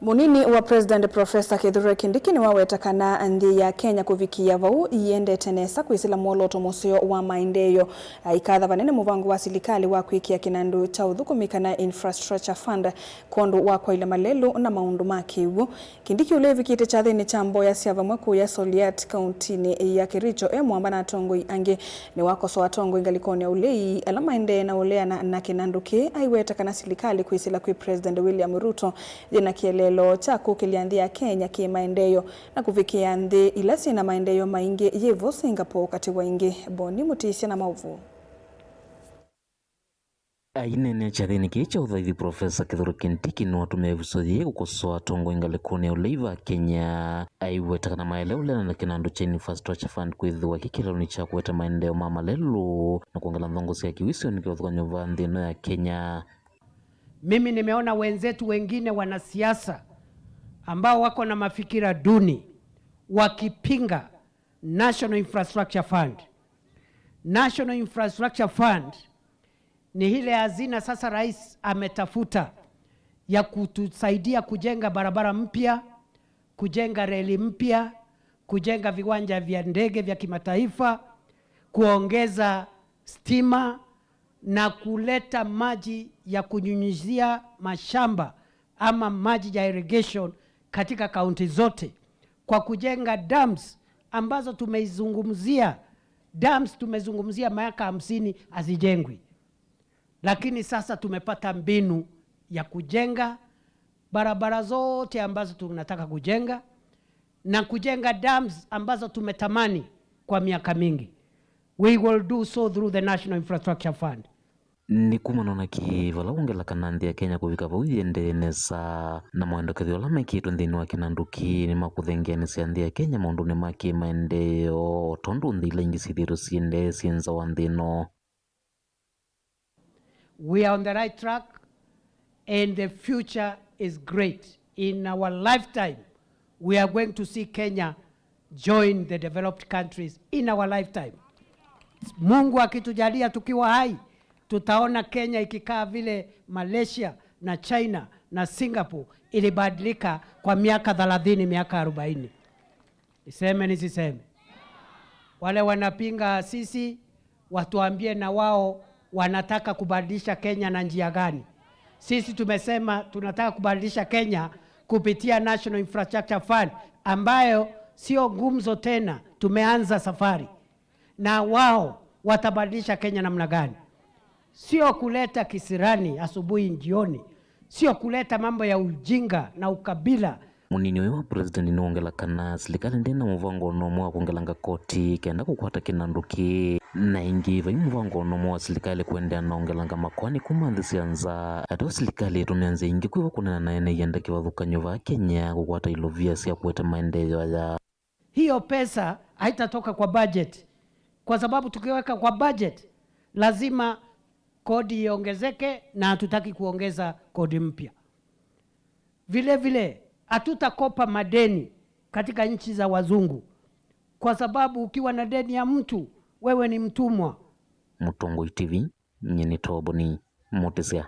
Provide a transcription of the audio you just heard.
Munini wa President Professor Kithure Kindiki ni wawetakana nthi ya Kenya kuvikia vau iendete nesa kwisila muoloto musio wa maendeleo ikatha vanene muvango wa serikali wa kwikia kinandu cha uthukumika na infrastructure fund kondu wa kwa ile malelu na maundu makiwu. Kindiki ulevikite cha thini cha Mboya cia vamwe kuya Soliat kauntini ya Kericho mwamba na tongoi ange ni wakoso wa tongoi ngalikoni ya ulei ala maende na uleana na kinandu ki aiwetakana serikali kwisila kwi President William Ruto jina kielelo cha kukiliandia Kenya kimaendeleo na kufikia nthi ila sina maendeleo maingi yevo Singapore kati waingi Boni Mutisya na mauvu. Ainene cha thini kicha uthaithi Professor Kithure Kindiki ni watumia visothie kukosoa tongo ingalikoni ya uleiva Kenya aiwetakana maeleo lena na kinandu cha infrastructure fund kwithiwa kikiloni cha kuweta maendeleo mamalelu na kuongela nthongosi ya kiwisio nikiwathukanywa va nthino ya Kenya. Mimi nimeona wenzetu wengine wanasiasa ambao wako na mafikira duni wakipinga National Infrastructure Fund. National Infrastructure Fund ni ile hazina sasa rais ametafuta ya kutusaidia kujenga barabara mpya, kujenga reli mpya, kujenga viwanja vya ndege vya kimataifa, kuongeza stima na kuleta maji ya kunyunyizia mashamba ama maji ya irrigation katika kaunti zote, kwa kujenga dams ambazo tumeizungumzia. Dams tumezungumzia miaka 50 hazijengwi, lakini sasa tumepata mbinu ya kujenga barabara zote ambazo tunataka kujenga na kujenga dams ambazo tumetamani kwa miaka mingi. We will do so through the National Infrastructure Fund. Ni kumana na kivala ungela kananthi ya Kenya kuvika vau iende nesa na mwendokethio ala mekitwe nthini wa kinandu ki ni makuthengeanisya nthi ya Kenya maunduni ma kimaendeleo tondu nthi ila ingi cithirwe ciende cienza wa nthino. We are on the right track and the future is great. In our lifetime, we are going to see Kenya join the developed countries in our lifetime. Mungu akitujalia tukiwa hai, tutaona Kenya ikikaa vile Malaysia na China na Singapore ilibadilika kwa miaka 30, miaka 40. Niseme nisiseme? Wale wanapinga sisi watuambie na wao wanataka kubadilisha Kenya na njia gani. Sisi tumesema tunataka kubadilisha Kenya kupitia National Infrastructure Fund ambayo sio gumzo tena, tumeanza safari. Na wao watabadilisha Kenya namna gani? Sio kuleta kisirani asubuhi jioni, sio kuleta mambo ya ujinga na ukabila. Munini wa President ni ongela kana serikali ndina muvango nomo wa kuongelanga koti kenda kukwata kinandu ki na ingi vai muvango nomo wa serikali kuendea na ongelanga makwani kumanthi cianza atu serikali tumianze ingi kwiva kunena na ene yenda kivathukanyo va Kenya kukwata ilovia cia kuweta maendeleo ya hiyo pesa haitatoka kwa budget, kwa sababu tukiweka kwa budget lazima kodi iongezeke na hatutaki kuongeza kodi mpya. Vile vile hatutakopa madeni katika nchi za wazungu, kwa sababu ukiwa na deni ya mtu wewe ni mtumwa. Mutongoi TV, Nyeni Toboni, Mutisya.